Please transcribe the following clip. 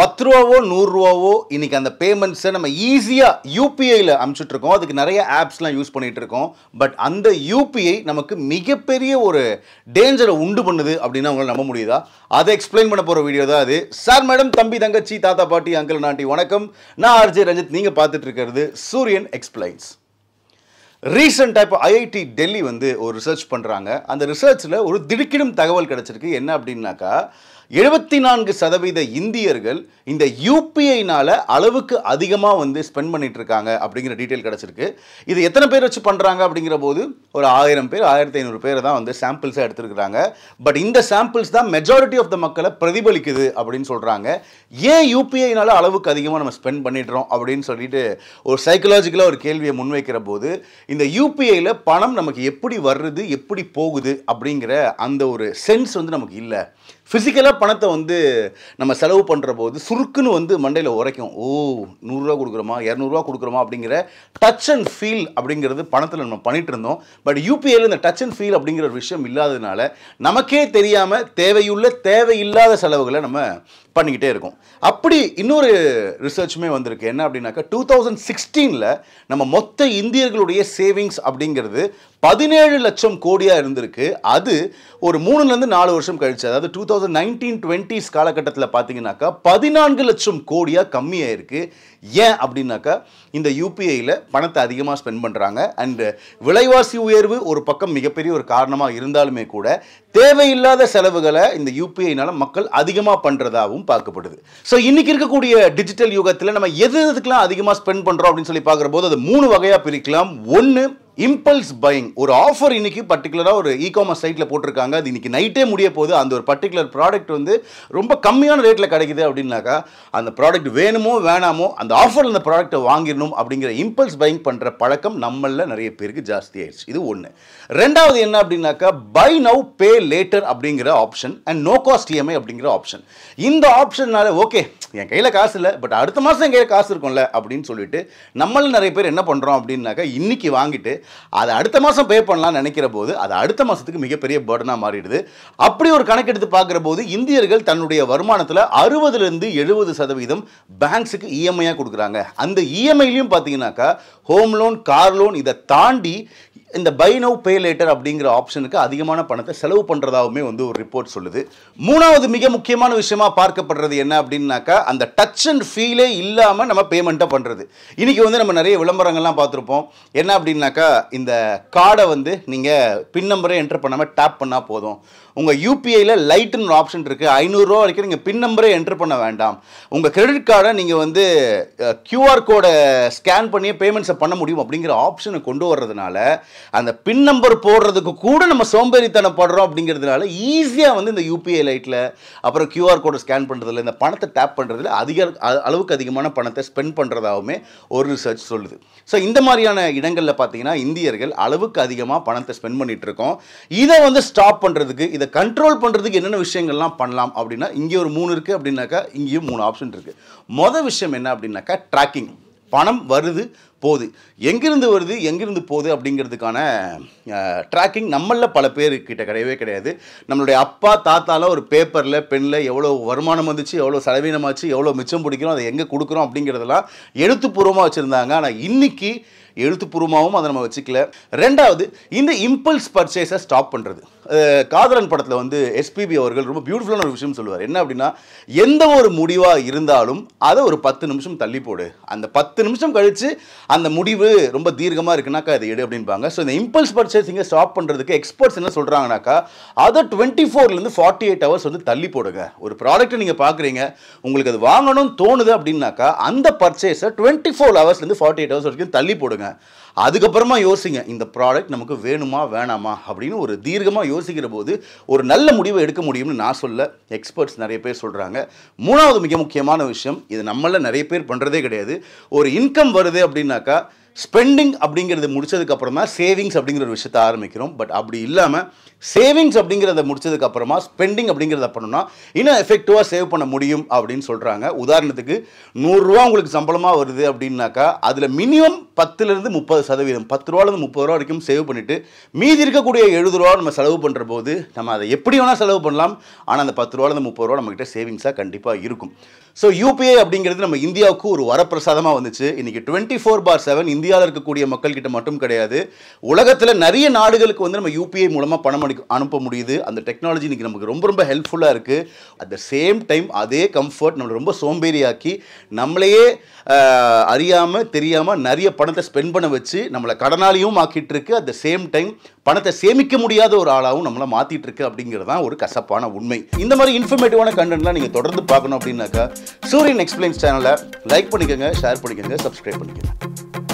10 ரூபாவோ 100 ரூபாவோ இன்னைக்கு அந்த பேமெண்ட்ஸை நம்ம ஈஸியாக யூபிஐயில் அனுப்பிச்சுட்டு இருக்கோம். அதுக்கு நிறைய ஆப்ஸ்லாம் யூஸ் பண்ணிட்டு இருக்கோம். பட் அந்த யூபிஐ நமக்கு மிகப்பெரிய ஒரு டேஞ்சரை உண்டு பண்ணுது அப்படின்னு அவங்களால நம்ப முடியுதா? அதை எக்ஸ்பிளைன் பண்ண போகிற வீடியோ தான் அது. சார், மேடம், தம்பி, தங்கச்சி, தாத்தா, பாட்டி, அங்கிள், நாட்டி, வணக்கம். நான் ஆர்ஜே ரஞ்சித். நீங்கள் பார்த்துட்டு இருக்கிறது சூரியன் எக்ஸ்பிளைன்ஸ். ரீசெண்டாக இப்போ ஐஐடி டெல்லி வந்து ஒரு ரிசர்ச் பண்ணுறாங்க. அந்த ரிசர்ச்சில் ஒரு திடுக்கிடும் தகவல் கிடச்சிருக்கு. என்ன அப்படின்னாக்கா 74% இந்தியர்கள் இந்த யூபிஐனால அளவுக்கு அதிகமாக வந்து ஸ்பெண்ட் பண்ணிட்டு இருக்காங்க அப்படிங்கிற டீட்டெயில் கிடச்சிருக்கு. இது எத்தனை பேர் வச்சு பண்ணுறாங்க அப்படிங்கிற போது ஒரு 1000 பேர் 1500 பேர் தான் வந்து சாம்பிள்ஸாக எடுத்துருக்குறாங்க. பட் இந்த சாம்பிள்ஸ் தான் மெஜாரிட்டி ஆஃப் த மக்களை பிரதிபலிக்குது அப்படின்னு சொல்கிறாங்க. ஏன் யூபிஐனால அளவுக்கு அதிகமாக நம்ம ஸ்பெண்ட் பண்ணிடுறோம் அப்படின்னு சொல்லிட்டு ஒரு சைக்கலாஜிக்கலாக ஒரு கேள்வியை முன்வைக்கிற போது இந்த யூபிஐயில் பணம் நமக்கு எப்படி வருது எப்படி போகுது அப்படிங்கிற அந்த ஒரு சென்ஸ் வந்து நமக்கு இல்லை. ஃபிசிக்கலாக பணத்தை வந்து நம்ம செலவு பண்ணுற போது சுருக்குன்னு வந்து மண்டையில் உரைக்கும். ஓ, 100 ரூபா கொடுக்குறோமா 200 ரூபா கொடுக்குறோமா அப்படிங்கிற டச் அண்ட் ஃபீல் அப்படிங்கிறது பணத்தில் நம்ம பண்ணிட்டு இருந்தோம். பட் யூபிஐயில் இந்த டச் அண்ட் ஃபீல் அப்படிங்கிற ஒரு விஷயம் இல்லாததுனால நமக்கே தெரியாமல் தேவையில்லாத செலவுகளை நம்ம பண்ணிக்கிட்டே இருக்கும். அப்படி இன்னொரு ரிசர்ச்சுமே வந்திருக்கு. என்ன அப்படின்னாக்கா 2016 நம்ம மொத்த இந்தியர்களுடைய சேவிங்ஸ் அப்படிங்கிறது 17 லட்சம் கோடியாக இருந்திருக்கு. அது ஒரு 3-4 வருஷம் கழிச்சு, அதாவது 2019-20s காலகட்டத்தில் பார்த்தீங்கன்னாக்கா 14 லட்சம் கோடியாக கம்மியாயிருக்கு. ஏன் அப்படின்னாக்கா இந்த யூபிஐயில் பணத்தை அதிகமாக ஸ்பெண்ட் பண்ணுறாங்க. அண்டு விலைவாசி உயர்வு ஒரு பக்கம் மிகப்பெரிய ஒரு காரணமாக இருந்தாலுமே கூட தேவையில்லாத செலவுகளை இந்த யூபிஐனால மக்கள் அதிகமாக பண்ணுறதாகவும் பார்க்கப்படுது. ஸோ இன்னைக்கு இருக்கக்கூடிய டிஜிட்டல் யுகத்தில் நம்ம எதுக்கெல்லாம் அதிகமாக ஸ்பெண்ட் பண்ணுறோம் அப்படின்னு சொல்லி பார்க்குற போது அது 3 வகையாக பிரிக்கலாம். ஒன்று, இம்பல்ஸ் பையிங். ஒரு ஆஃபர் இன்னைக்கு பர்டிகுலராக ஒரு இ-காமர்ஸ் சைட்டில் போட்டிருக்காங்க. அது இன்னைக்கு நைட்டே முடிய போகுது. அந்த ஒரு பர்டிகுலர் ப்ராடக்ட் வந்து ரொம்ப கம்மியான ரேட்டில் கிடைக்குது அப்படின்னாக்கா அந்த ப்ராடக்ட் வேணுமோ வேணாமோ அந்த ஆஃபரில் அந்த ப்ராடக்ட்டை வாங்கிடணும் அப்படிங்கிற இம்பல்ஸ் பையிங் பண்ணுற பழக்கம் நம்மளில் நிறைய பேருக்கு ஜாஸ்தி ஆயிடுச்சு. இது ஒன்று. ரெண்டாவது என்ன அப்படின்னாக்கா பை நவ் பே லேட்டர் அப்படிங்கிற option and no cost EMI அப்படிங்கிற ஆப்ஷன். இந்த ஆப்ஷன்னால ஓகே, என் கையில் காசு இல்லை, பட் அடுத்த மாதம் என் கையில் காசு இருக்கும்ல அப்படின்னு சொல்லிட்டு நம்மள நிறைய பேர் என்ன பண்ணுறோம் அப்படின்னாக்கா இன்னைக்கு வாங்கிட்டு அதை அடுத்த மாதம் பே பண்ணலாம்னு நினைக்கிற போது அது அடுத்த மாதத்துக்கு மிகப்பெரிய பர்டனாக மாறிடுது. அப்படி ஒரு கணக்கெடுத்து பார்க்குற போது இந்தியர்கள் தன்னுடைய வருமானத்தில் 60-70% பேங்க்ஸுக்கு இஎம்ஐயாக கொடுக்குறாங்க. அந்த இஎம்ஐலையும் பார்த்தீங்கன்னாக்கா ஹோம் லோன், கார் லோன், இதை தாண்டி இந்த பை நவ் பே லேட்டர் அப்படிங்கிற ஆப்ஷனுக்கு அதிகமான பணத்தை செலவு பண்ணுறதாகவுமே வந்து ஒரு ரிப்போர்ட் சொல்லுது. மூணாவது மிக முக்கியமான விஷயமா பார்க்கப்படுறது என்ன அப்படின்னாக்கா அந்த டச் அண்ட் ஃபீலே இல்லாமல் நம்ம பேமெண்ட்டை பண்ணுறது. இன்றைக்கி வந்து நம்ம நிறைய விளம்பரங்கள்லாம் பார்த்துருப்போம். என்ன அப்படின்னாக்கா இந்த கார்டை வந்து நீங்கள் பின் நம்பரே என்டர் பண்ணாமல் டேப் பண்ணால் போதும். உங்கள் யூபிஐயில் லைட்டுன்னு ஒரு ஆப்ஷன் இருக்குது. 500 ரூபா வரைக்கும் நீங்கள் பின் நம்பரே என்டர் பண்ண வேண்டாம். உங்கள் கிரெடிட் கார்டை நீங்கள் வந்து கியூஆர் கோடை ஸ்கேன் பண்ணியே பேமெண்ட்ஸை பண்ண முடியும் அப்படிங்கிற ஆப்ஷனை கொண்டு வர்றதுனால அந்த பின் நம்பர் போடுறதுக்கு கூட நம்ம சோம்பேறித்தனப்படுறோம். அப்படிங்கிறதுனால ஈஸியாக வந்து இந்த யூபிஐ லைட்டில் அப்புறம் கியூஆர் கோடை ஸ்கேன் பண்ணுறதுல இந்த பணத்தை டேப் பண்ணுறதுல அளவுக்கு அதிகமான பணத்தை ஸ்பெண்ட் பண்ணுறதாகவுமே ஒரு ரிசர்ச் சொல்லுது. ஸோ இந்த மாதிரியான இடங்களில் பார்த்தீங்கன்னா இந்தியர்கள் அளவுக்கு அதிகமாக பணத்தை ஸ்பெண்ட் பண்ணிட்டு இருக்கோம். இதை வந்து ஸ்டாப் பண்ணுறதுக்கு, இதை கண்ட்ரோல் பண்ணுறதுக்கு என்னென்ன விஷயங்கள்லாம் பண்ணலாம் அப்படின்னா இங்கே ஒரு 3 இருக்குது அப்படின்னாக்கா இங்கேயும் 3 ஆப்ஷன் இருக்குது. மொதல் விஷயம் என்ன அப்படின்னாக்கா ட்ராக்கிங். பணம் வருது போகுது, எங்கிருந்து வருது எங்கிருந்து போகுது அப்படிங்கிறதுக்கான ட்ராக்கிங் நம்மளில் பல பேர்கிட்ட கிடையவே கிடையாது. நம்மளுடைய அப்பா தாத்தாலாம் ஒரு பேப்பரில் பெனில் எவ்வளோ வருமானம் வந்துச்சு, எவ்வளோ செலவீனமாச்சு, எவ்வளோ மிச்சம் பிடிக்கிறோம், அதை எங்கே கொடுக்குறோம் அப்படிங்கிறதெல்லாம் எழுத்துப்பூர்வமாக வச்சுருந்தாங்க. ஆனால் இன்றைக்கி எழுத்துப்பூர்வமாகவும் அதை நம்ம வச்சுக்கல. ரெண்டாவது, இந்த இம்பல்ஸ் பர்ச்சேஸை ஸ்டாப் பண்ணுறது. காதலன் படத்தில் வந்து எஸ்பிபி அவர்கள் ரொம்ப பியூட்டிஃபுல்லான ஒரு விஷயம் சொல்லுவார். என்ன அப்படின்னா எந்த ஒரு முடிவாக இருந்தாலும் அதை ஒரு 10 நிமிஷம் தள்ளி போடு, அந்த 10 நிமிஷம் கழித்து அந்த முடிவு ரொம்ப தீர்க்கமாக இருக்குனாக்கா அதை எடு அப்படின்பாங்க. ஸோ இந்த இம்பல்ஸ் பர்ச்சேசிங்கை ஸ்டாப் பண்ணுறதுக்கு எக்ஸ்பர்ட்ஸ் என்ன சொல்கிறாங்கனாக்கா அதை 24 48 ஹவர்ஸ் வந்து தள்ளி போடுங்க. ஒரு ப்ராடக்ட்டை நீங்கள் பார்க்குறீங்க, உங்களுக்கு அது வாங்கணும்னு தோணுது அப்படின்னாக்கா அந்த பர்ச்சேஸை 24 ஹவர்ஸ்லேருந்து 48 ஹவர்ஸ் வரைக்கும் தள்ளி போடுங்க. அதுக்கப்புறமா யோசிங்க, இந்த ப்ராடக்ட் நமக்கு வேணுமா வேணாமா அப்படின்னு ஒரு தீர்க்கமாக யோசிக்கிற போது ஒரு நல்ல முடிவை எடுக்க முடியும்னு நான் சொல்ல, எக்ஸ்பர்ட்ஸ் நிறைய பேர் சொல்கிறாங்க. மூணாவது மிக முக்கியமான விஷயம், இது நம்மள நிறைய பேர் பண்ணுறதே கிடையாது. ஒரு இன்கம் வருது அப்படின்னாக்கா ஸ்பெண்டிங் அப்படிங்கிறது முடிச்சதுக்கு அப்புறம் தான் சேவிங்ஸ் அப்படிங்கிற ஒரு விஷயத்தை ஆரம்பிக்கிறோம். பட் அப்படி இல்லாமல் சேவிங்ஸ் அப்படிங்கிறத முடிச்சதுக்கு அப்புறமா ஸ்பெண்டிங் அப்படிங்கிறத பண்ணணும்னா இன்னும் எஃபெக்டிவாக சேவ் பண்ண முடியும் அப்படின்னு சொல்கிறாங்க. உதாரணத்துக்கு 100 ரூபா உங்களுக்கு சம்பளமாக வருது அப்படின்னாக்கா அதில் மினிமம் 10லேருந்து 30%, 10 ரூபாலேருந்து 30 ரூபா வரைக்கும் சேவ் பண்ணிவிட்டு மீதி இருக்கக்கூடிய 70 ரூபா நம்ம செலவு பண்ணுற போது நம்ம அதை எப்படி வேணால் செலவு பண்ணலாம். ஆனால் அந்த 10 ரூபாலேருந்து 30 ரூபா நம்மகிட்ட சேவிங்ஸாக கண்டிப்பாக இருக்கும். ஸோ யூபிஐ அப்படிங்கிறது நம்ம இந்தியாவுக்கு ஒரு வரப்பிரசாதமாக வந்துச்சு. இன்றைக்கி 24/7 இந்தியாவில் இருக்கக்கூடிய மக்கள்கிட்ட மட்டும் கிடையாது, உலகத்தில் நிறைய நாடுகளுக்கு வந்து நம்ம யூபிஐ மூலமாக பணம் அனுப்ப முடியுது. அந்த டெக்னாலஜி இன்றைக்கி நமக்கு ரொம்ப ரொம்ப ஹெல்ப்ஃபுல்லாக இருக்குது. அட் த சேம் டைம் அதே கம்ஃபர்ட் நம்மளை ரொம்ப சோம்பேறியாக்கி நம்மளையே அறியாமல் தெரியாமல் நிறைய பணத்தை ஸ்பெண்ட் பண்ண வச்சு நம்மளை கடனாளியும் ஆக்கிட்டு இருக்கு. அட் த சேம் டைம் பணத்தை சேமிக்க முடியாத ஒரு ஆளாகவும் நம்மளை மாற்றிட்டு இருக்கு அப்படிங்கிறது தான் ஒரு கசப்பான உண்மை. இந்த மாதிரி இன்ஃபர்மேட்டிவான கண்டென்ட்லாம் நீங்கள் தொடர்ந்து பார்க்கணும் அப்படின்னாக்கா சூரியன் எக்ஸ்பிளைன்ஸ் சேனலை லைக் பண்ணிக்கோங்க, ஷேர் பண்ணிக்கோங்க, சப்ஸ்கிரைப் பண்ணிக்கோங்க.